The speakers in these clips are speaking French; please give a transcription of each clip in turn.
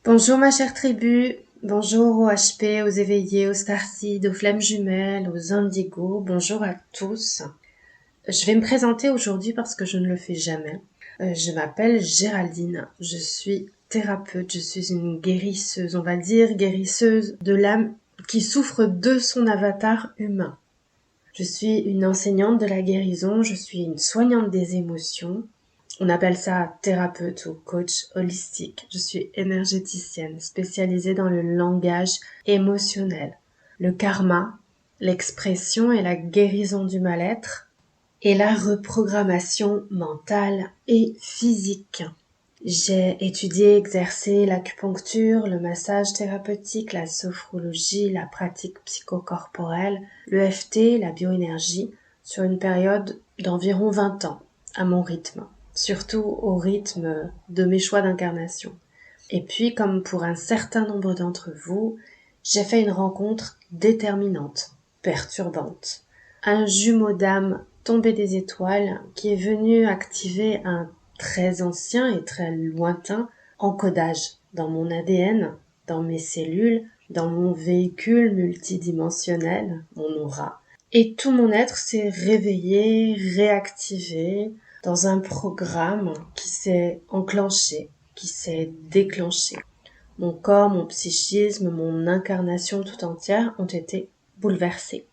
Bonjour ma chère tribu, bonjour aux HP, aux éveillés, aux starseeds, aux flammes jumelles, aux indigos, bonjour à tous. Je vais me présenter aujourd'hui parce que je ne le fais jamais. Je m'appelle Géraldine, je suis thérapeute, je suis une guérisseuse, on va dire guérisseuse de l'âme qui souffre de son avatar humain. Je suis une enseignante de la guérison, je suis une soignante des émotions. On appelle ça thérapeute ou coach holistique. Je suis énergéticienne spécialisée dans le langage émotionnel, le karma, l'expression et la guérison du mal-être et la reprogrammation mentale et physique. J'ai étudié, exercé l'acupuncture, le massage thérapeutique, la sophrologie, la pratique psychocorporelle, l'EFT, la bioénergie, sur une période d'environ 20 ans, à mon rythme, surtout au rythme de mes choix d'incarnation. Et puis, comme pour un certain nombre d'entre vous, j'ai fait une rencontre déterminante, perturbante. Un jumeau d'âme tombé des étoiles qui est venu activer un très ancien et très lointain encodage dans mon ADN, dans mes cellules, dans mon véhicule multidimensionnel, mon aura. Et tout mon être s'est réveillé, réactivé dans un programme qui s'est enclenché, qui s'est déclenché. Mon corps, mon psychisme, mon incarnation tout entière ont été bouleversés.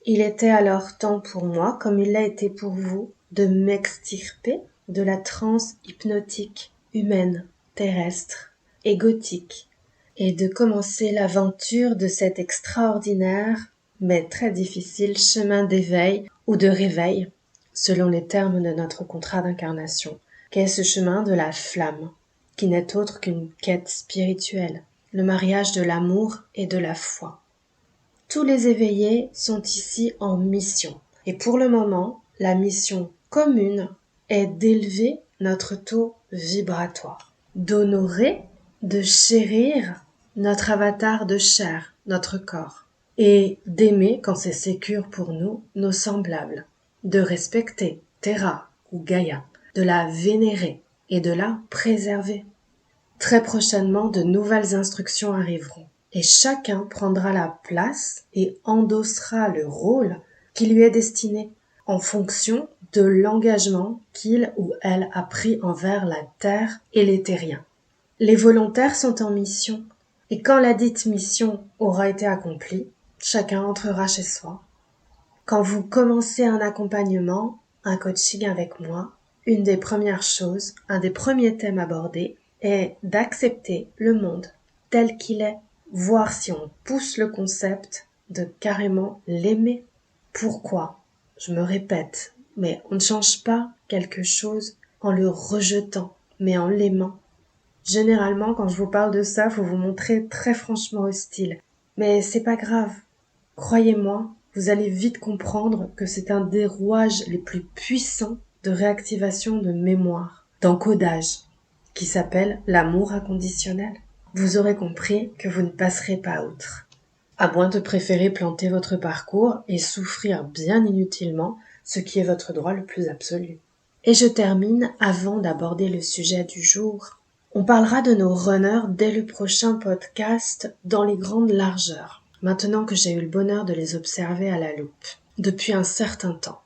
Il était alors temps pour moi, comme il l'a été pour vous, de m'extirper de la transe hypnotique, humaine, terrestre, égotique, et de commencer l'aventure de cet extraordinaire, mais très difficile chemin d'éveil ou de réveil, selon les termes de notre contrat d'incarnation, qu'est ce chemin de la flamme, qui n'est autre qu'une quête spirituelle, le mariage de l'amour et de la foi. Tous les éveillés sont ici en mission. Et pour le moment, la mission commune est d'élever notre taux vibratoire, d'honorer, de chérir notre avatar de chair, notre corps, et d'aimer, quand c'est sécure pour nous, nos semblables, de respecter Terra ou Gaïa, de la vénérer et de la préserver. Très prochainement, de nouvelles instructions arriveront. Et chacun prendra la place et endossera le rôle qui lui est destiné en fonction de l'engagement qu'il ou elle a pris envers la terre et les terriens. Les volontaires sont en mission et quand la dite mission aura été accomplie, chacun entrera chez soi. Quand vous commencez un accompagnement, un coaching avec moi, une des premières choses, un des premiers thèmes abordés est d'accepter le monde tel qu'il est, voir si on pousse le concept de carrément l'aimer. Pourquoi? Je me répète, mais on ne change pas quelque chose en le rejetant, mais en l'aimant. Généralement, quand je vous parle de ça, faut vous montrer très franchement hostile. Mais c'est pas grave. Croyez-moi, vous allez vite comprendre que c'est un des rouages les plus puissants de réactivation de mémoire, d'encodage, qui s'appelle l'amour inconditionnel. Vous aurez compris que vous ne passerez pas outre. À moins de préférer planter votre parcours et souffrir bien inutilement, ce qui est votre droit le plus absolu. Et je termine avant d'aborder le sujet du jour. On parlera de nos runners dès le prochain podcast dans les grandes largeurs, maintenant que j'ai eu le bonheur de les observer à la loupe, depuis un certain temps.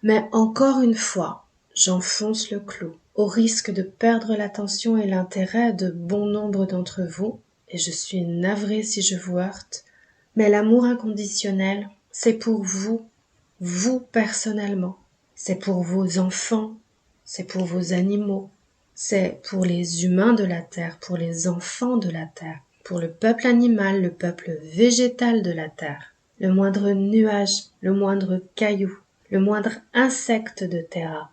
Mais encore une fois, j'enfonce le clou, au risque de perdre l'attention et l'intérêt de bon nombre d'entre vous, et je suis navrée si je vous heurte, mais l'amour inconditionnel, c'est pour vous, vous personnellement, c'est pour vos enfants, c'est pour vos animaux, c'est pour les humains de la Terre, pour les enfants de la Terre, pour le peuple animal, le peuple végétal de la Terre. Le moindre nuage, le moindre caillou, le moindre insecte de Terra.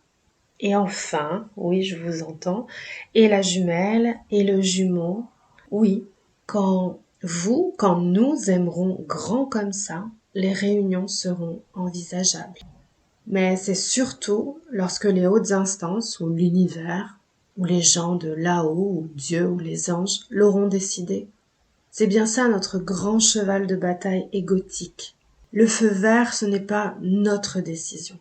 Et enfin, oui, je vous entends, et la jumelle et le jumeau. Oui, quand nous aimerons grand comme ça, les réunions seront envisageables. Mais c'est surtout lorsque les hautes instances ou l'univers, ou les gens de là-haut, ou Dieu ou les anges l'auront décidé. C'est bien ça notre grand cheval de bataille égotique. Le feu vert, ce n'est pas notre décision.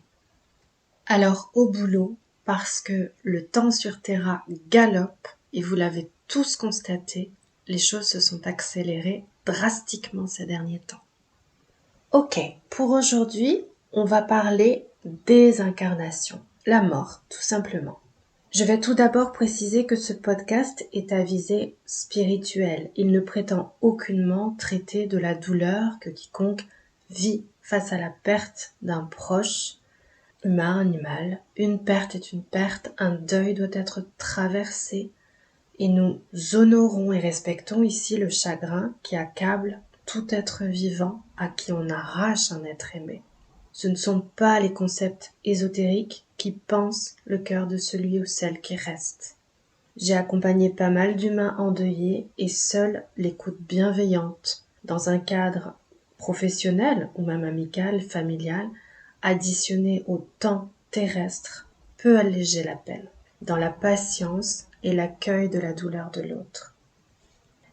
Alors au boulot, parce que le temps sur Terra galope, et vous l'avez tous constaté, les choses se sont accélérées drastiquement ces derniers temps. Ok, pour aujourd'hui, on va parler des incarnations, la mort, tout simplement. Je vais tout d'abord préciser que ce podcast est à visée spirituelle. Il ne prétend aucunement traiter de la douleur que quiconque vit face à la perte d'un proche, humain, animal. Une perte est une perte, un deuil doit être traversé, et nous honorons et respectons ici le chagrin qui accable tout être vivant à qui on arrache un être aimé. Ce ne sont pas les concepts ésotériques qui pansent le cœur de celui ou celle qui reste. J'ai accompagné pas mal d'humains endeuillés et seule l'écoute bienveillante, dans un cadre professionnel ou même amical, familial, additionné au temps terrestre, peut alléger la peine, dans la patience et l'accueil de la douleur de l'autre.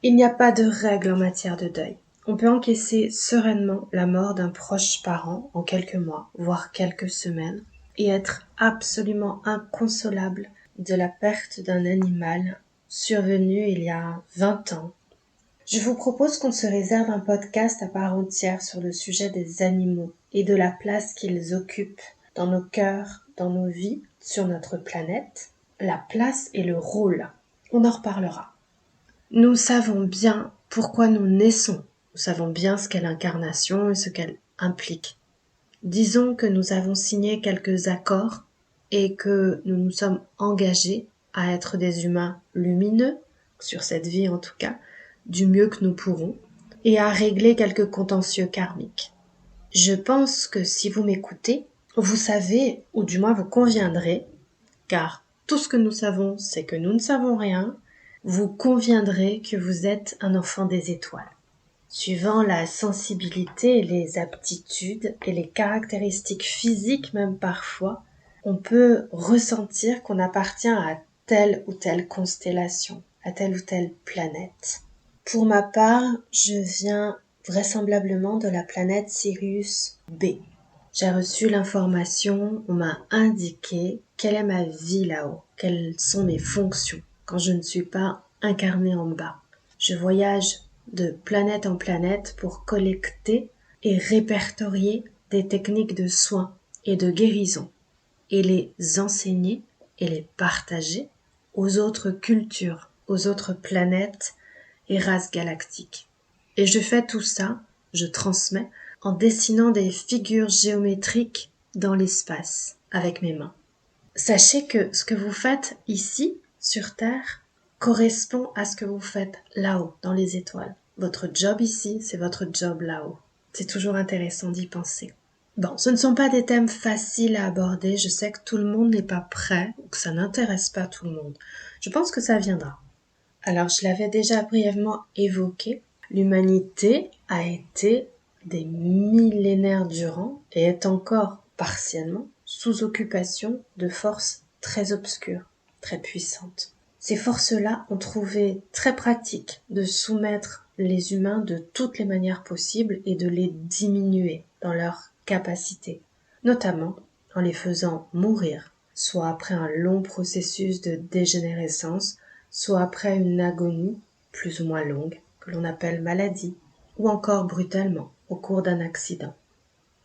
Il n'y a pas de règle en matière de deuil. On peut encaisser sereinement la mort d'un proche parent en quelques mois, voire quelques semaines, et être absolument inconsolable de la perte d'un animal survenu il y a 20 ans. Je vous propose qu'on se réserve un podcast à part entière sur le sujet des animaux et de la place qu'ils occupent dans nos cœurs, dans nos vies, sur notre planète, la place et le rôle. On en reparlera. Nous savons bien pourquoi nous naissons. Nous savons bien ce qu'est l'incarnation et ce qu'elle implique. Disons que nous avons signé quelques accords et que nous nous sommes engagés à être des humains lumineux, sur cette vie en tout cas, du mieux que nous pourrons, et à régler quelques contentieux karmiques. Je pense que si vous m'écoutez, vous savez, ou du moins vous conviendrez, car tout ce que nous savons, c'est que nous ne savons rien, vous conviendrez que vous êtes un enfant des étoiles. Suivant la sensibilité, les aptitudes et les caractéristiques physiques même parfois, on peut ressentir qu'on appartient à telle ou telle constellation, à telle ou telle planète. Pour ma part, je viens vraisemblablement de la planète Sirius B. J'ai reçu l'information, on m'a indiqué quelle est ma vie là-haut, quelles sont mes fonctions quand je ne suis pas incarnée en bas. Je voyage de planète en planète pour collecter et répertorier des techniques de soins et de guérison et les enseigner et les partager aux autres cultures, aux autres planètes et races galactiques. Et je fais tout ça, je transmets, en dessinant des figures géométriques dans l'espace avec mes mains. Sachez que ce que vous faites ici, sur Terre, correspond à ce que vous faites là-haut, dans les étoiles. Votre job ici, c'est votre job là-haut. C'est toujours intéressant d'y penser. Bon, ce ne sont pas des thèmes faciles à aborder, je sais que tout le monde n'est pas prêt, ou que ça n'intéresse pas tout le monde. Je pense que ça viendra. Alors, je l'avais déjà brièvement évoqué, l'humanité a été des millénaires durant, et est encore partiellement, sous occupation de forces très obscures, très puissantes. Ces forces-là ont trouvé très pratique de soumettre les humains de toutes les manières possibles et de les diminuer dans leurs capacités, notamment en les faisant mourir, soit après un long processus de dégénérescence, soit après une agonie plus ou moins longue, que l'on appelle maladie, ou encore brutalement au cours d'un accident.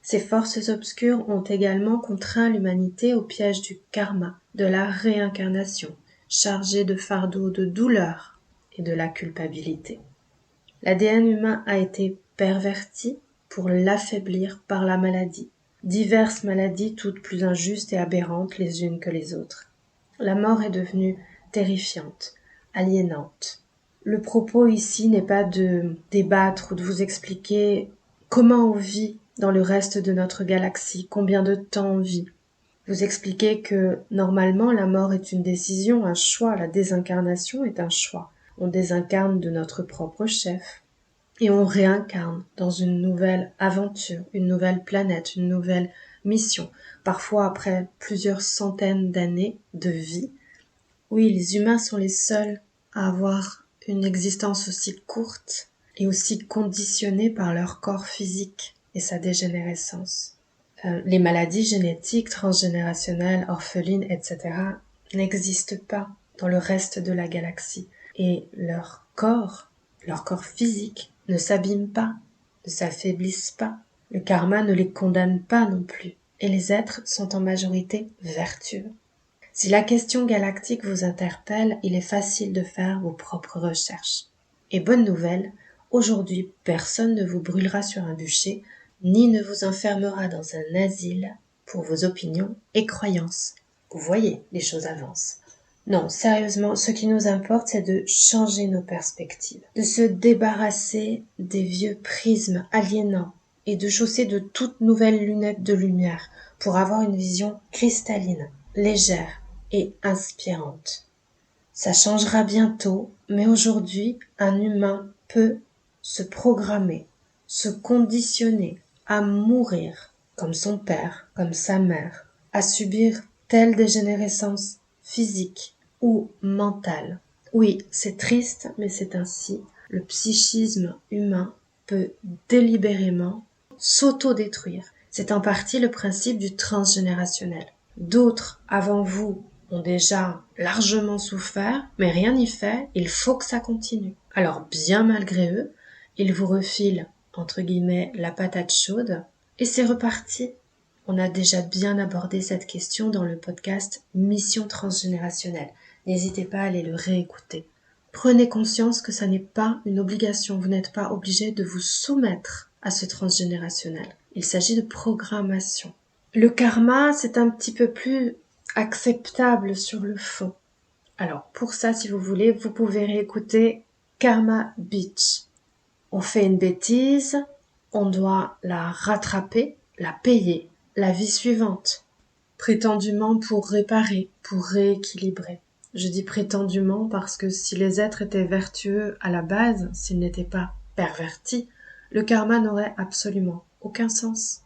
Ces forces obscures ont également contraint l'humanité au piège du karma, de la réincarnation, chargée de fardeaux de douleur et de la culpabilité. L'ADN humain a été perverti pour l'affaiblir par la maladie, diverses maladies toutes plus injustes et aberrantes les unes que les autres. La mort est devenue terrifiante, aliénante. Le propos ici n'est pas de débattre ou de vous expliquer comment on vit dans le reste de notre galaxie, combien de temps on vit. Vous expliquer que normalement la mort est une décision, un choix, la désincarnation est un choix. On désincarne de notre propre chef et on réincarne dans une nouvelle aventure, une nouvelle planète, une nouvelle mission, parfois après plusieurs centaines d'années de vie. Oui, les humains sont les seuls à avoir une existence aussi courte et aussi conditionnée par leur corps physique et sa dégénérescence. Les maladies génétiques, transgénérationnelles, orphelines, etc. n'existent pas dans le reste de la galaxie et leur corps Leur corps physique ne s'abîme pas, ne s'affaiblisse pas. Le karma ne les condamne pas non plus. Et les êtres sont en majorité vertueux. Si la question galactique vous interpelle, il est facile de faire vos propres recherches. Et bonne nouvelle, aujourd'hui personne ne vous brûlera sur un bûcher, ni ne vous enfermera dans un asile pour vos opinions et croyances. Vous voyez, les choses avancent. Non, sérieusement, ce qui nous importe, c'est de changer nos perspectives, de se débarrasser des vieux prismes aliénants et de chausser de toutes nouvelles lunettes de lumière pour avoir une vision cristalline, légère et inspirante. Ça changera bientôt, mais aujourd'hui, un humain peut se programmer, se conditionner à mourir comme son père, comme sa mère, à subir telle dégénérescence physique ou mentale. Oui, c'est triste, mais c'est ainsi. Le psychisme humain peut délibérément s'auto-détruire. C'est en partie le principe du transgénérationnel. D'autres, avant vous, ont déjà largement souffert, mais rien n'y fait, il faut que ça continue. Alors, bien malgré eux, ils vous refilent, entre guillemets, la patate chaude, et c'est reparti. On a déjà bien abordé cette question dans le podcast Mission transgénérationnelle. N'hésitez pas à aller le réécouter. Prenez conscience que ça n'est pas une obligation, vous n'êtes pas obligé de vous soumettre à ce transgénérationnel. Il s'agit de programmation. Le karma, c'est un petit peu plus acceptable sur le fond. Alors, pour ça, si vous voulez, vous pouvez réécouter Karma Beach. On fait une bêtise, on doit la rattraper, la payer, la vie suivante, prétendument pour réparer, pour rééquilibrer. Je dis prétendument parce que si les êtres étaient vertueux à la base, s'ils n'étaient pas pervertis, le karma n'aurait absolument aucun sens.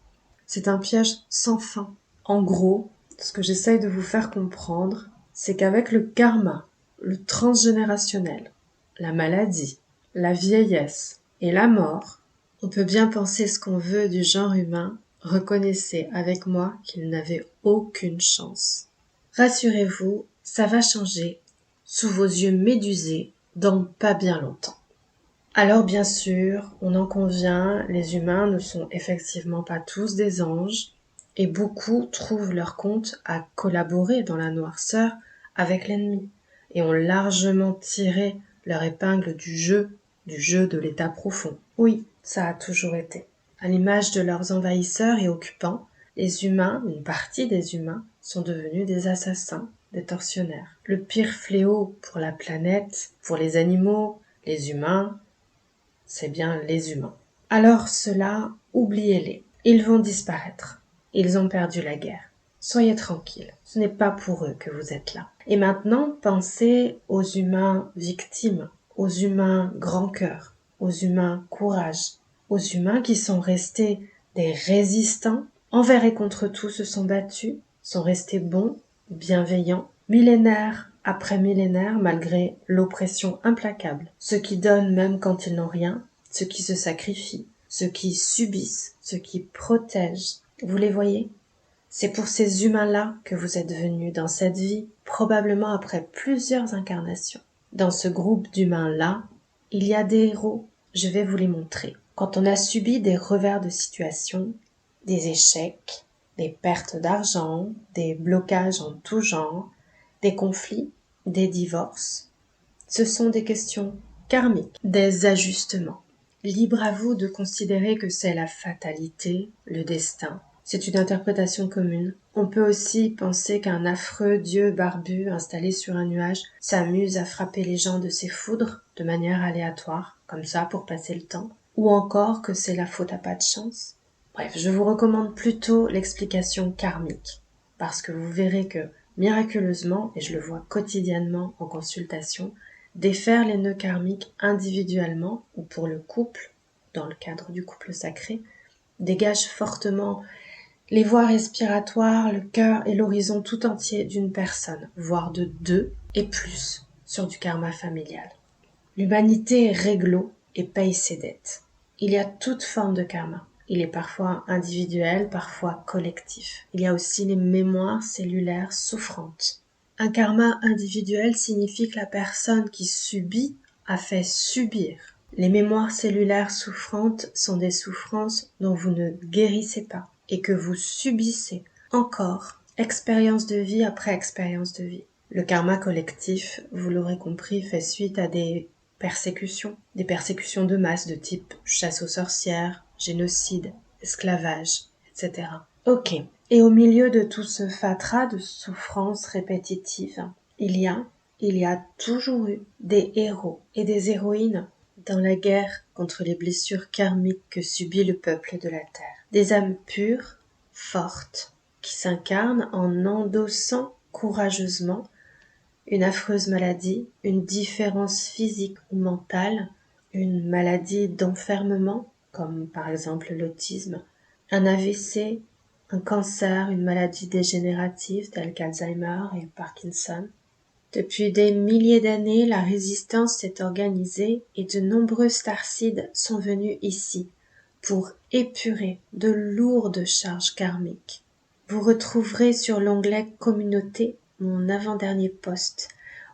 C'est un piège sans fin. En gros, ce que j'essaye de vous faire comprendre, c'est qu'avec le karma, le transgénérationnel, la maladie, la vieillesse et la mort, on peut bien penser ce qu'on veut du genre humain, reconnaissez avec moi qu'il n'avait aucune chance. Rassurez-vous, ça va changer, sous vos yeux médusés, dans pas bien longtemps. Alors bien sûr, on en convient, les humains ne sont effectivement pas tous des anges, et beaucoup trouvent leur compte à collaborer dans la noirceur avec l'ennemi, et ont largement tiré leur épingle du jeu de l'état profond. Oui, ça a toujours été. À l'image de leurs envahisseurs et occupants, les humains, une partie des humains, sont devenus des assassins, des tortionnaires. Le pire fléau pour la planète, pour les animaux, les humains, c'est bien les humains. Alors ceux-là, oubliez-les. Ils vont disparaître. Ils ont perdu la guerre. Soyez tranquilles, ce n'est pas pour eux que vous êtes là. Et maintenant, pensez aux humains victimes, aux humains grand cœur, aux humains courage, aux humains qui sont restés des résistants, envers et contre tout se sont battus, sont restés bons, bienveillants, millénaires après millénaire malgré l'oppression implacable. Ceux qui donnent même quand ils n'ont rien, ceux qui se sacrifient, ceux qui subissent, ceux qui protègent. Vous les voyez ? C'est pour ces humains-là que vous êtes venus dans cette vie, probablement après plusieurs incarnations. Dans ce groupe d'humains-là, il y a des héros, je vais vous les montrer. Quand on a subi des revers de situation, des échecs, des pertes d'argent, des blocages en tout genre, des conflits, des divorces, ce sont des questions karmiques, des ajustements. Libre à vous de considérer que c'est la fatalité, le destin. C'est une interprétation commune. On peut aussi penser qu'un affreux dieu barbu installé sur un nuage s'amuse à frapper les gens de ses foudres de manière aléatoire, comme ça pour passer le temps. Ou encore que c'est la faute à pas de chance. Bref, je vous recommande plutôt l'explication karmique, parce que vous verrez que, miraculeusement, et je le vois quotidiennement en consultation, défaire les nœuds karmiques individuellement ou pour le couple, dans le cadre du couple sacré, dégage fortement les voies respiratoires, le cœur et l'horizon tout entier d'une personne, voire de deux et plus, sur du karma familial. L'humanité est réglo et paye ses dettes. Il y a toute forme de karma. Il est parfois individuel, parfois collectif. Il y a aussi les mémoires cellulaires souffrantes. Un karma individuel signifie que la personne qui subit a fait subir Les mémoires cellulaires souffrantes sont des souffrances dont vous ne guérissez pas et que vous subissez encore, expérience de vie après expérience de vie. Le karma collectif, vous l'aurez compris, fait suite à des persécutions de masse de type chasse aux sorcières, génocide, esclavage, etc. Ok. Et au milieu de tout ce fatras de souffrances répétitives, il y a toujours eu des héros et des héroïnes dans la guerre contre les blessures karmiques que subit le peuple de la Terre. Des âmes pures, fortes, qui s'incarnent en endossant courageusement une affreuse maladie, une différence physique ou mentale, une maladie d'enfermement, comme par exemple l'autisme, un AVC, un cancer, une maladie dégénérative telle qu'Alzheimer et Parkinson. Depuis des milliers d'années, la résistance s'est organisée et de nombreux starcides sont venus ici pour épurer de lourdes charges karmiques. Vous retrouverez sur l'onglet Communauté mon avant-dernier post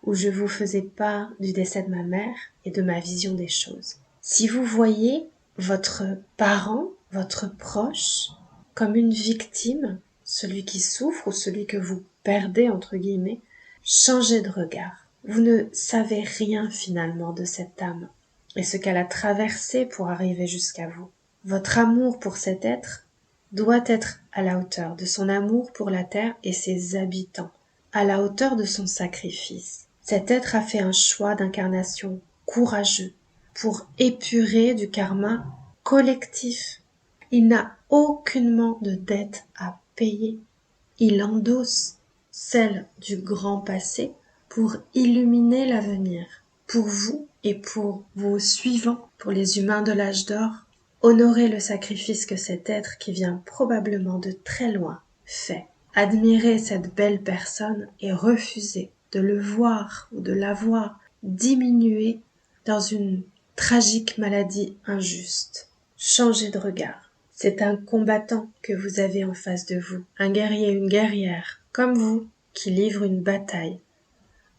où je vous faisais part du décès de ma mère et de ma vision des choses. Si vous voyez votre parent, votre proche, comme une victime, celui qui souffre ou celui que vous perdez entre guillemets, changez de regard. Vous ne savez rien finalement de cette âme et ce qu'elle a traversé pour arriver jusqu'à vous. Votre amour pour cet être doit être à la hauteur de son amour pour la terre et ses habitants, à la hauteur de son sacrifice. Cet être a fait un choix d'incarnation courageux pour épurer du karma collectif. Il n'a aucunement de dette à payer. Il endosse celle du grand passé pour illuminer l'avenir, pour vous et pour vos suivants, pour les humains de l'âge d'or. Honorez le sacrifice que cet être qui vient probablement de très loin fait. Admirez cette belle personne et refusez de le voir ou de la voir diminuer dans une tragique maladie injuste. Changez de regard. C'est un combattant que vous avez en face de vous, un guerrier, une guerrière, comme vous, qui livre une bataille.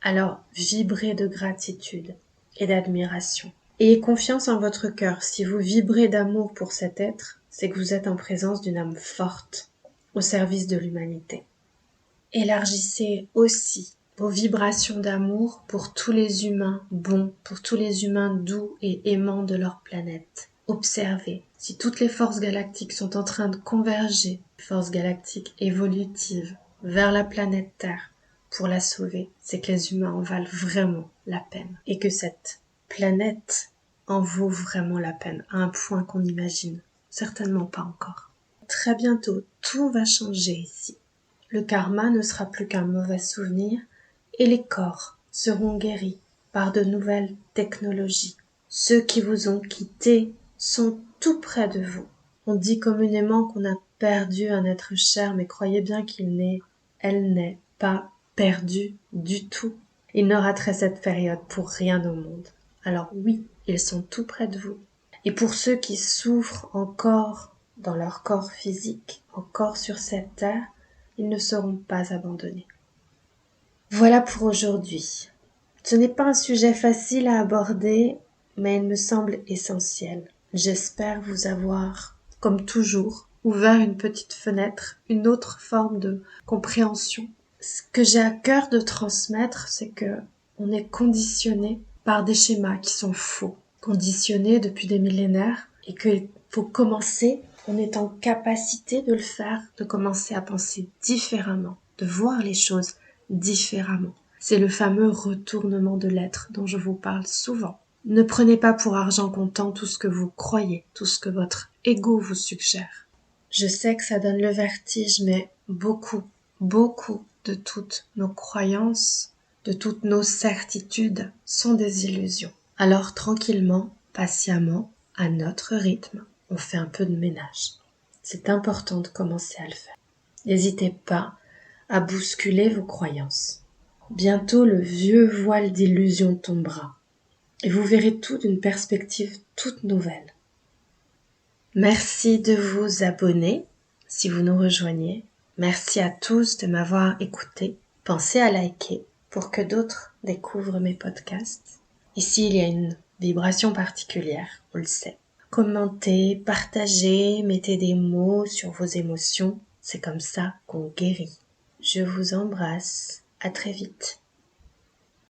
Alors vibrez de gratitude et d'admiration. Ayez confiance en votre cœur. Si vous vibrez d'amour pour cet être, c'est que vous êtes en présence d'une âme forte, au service de l'humanité. Élargissez aussi vos vibrations d'amour pour tous les humains bons, pour tous les humains doux et aimants de leur planète. Observez si toutes les forces galactiques sont en train de converger, forces galactiques évolutives, vers la planète Terre pour la sauver, c'est que les humains en valent vraiment la peine et que cette planète en vaut vraiment la peine à un point qu'on imagine certainement pas encore. Très bientôt, tout va changer ici. Le karma ne sera plus qu'un mauvais souvenir et les corps seront guéris par de nouvelles technologies. Ceux qui vous ont quittés sont tout près de vous. On dit communément qu'on a perdu un être cher, mais croyez bien elle n'est pas perdue du tout. Il ne raterait cette période pour rien au monde. Alors oui, ils sont tout près de vous. Et pour ceux qui souffrent encore dans leur corps physique, encore sur cette terre, ils ne seront pas abandonnés. Voilà pour aujourd'hui. Ce n'est pas un sujet facile à aborder, mais il me semble essentiel. J'espère vous avoir, comme toujours, ouvert une petite fenêtre, une autre forme de compréhension. Ce que j'ai à cœur de transmettre, c'est que on est conditionné par des schémas qui sont faux, conditionnés depuis des millénaires, et qu'il faut commencer, on est en capacité de le faire, de commencer à penser différemment, de voir les choses différemment. C'est le fameux retournement de l'être dont je vous parle souvent. Ne prenez pas pour argent comptant tout ce que vous croyez, tout ce que votre ego vous suggère. Je sais que ça donne le vertige, mais beaucoup de toutes nos croyances, de toutes nos certitudes sont des illusions. Alors tranquillement, patiemment, à notre rythme, on fait un peu de ménage. C'est important de commencer à le faire. N'hésitez pas à bousculer vos croyances. Bientôt le vieux voile d'illusion tombera et vous verrez tout d'une perspective toute nouvelle. Merci de vous abonner si vous nous rejoignez. Merci à tous de m'avoir écouté. Pensez à liker pour que d'autres découvrent mes podcasts. Ici, il y a une vibration particulière, on le sait. Commentez, partagez, mettez des mots sur vos émotions. C'est comme ça qu'on guérit. Je vous embrasse. À très vite.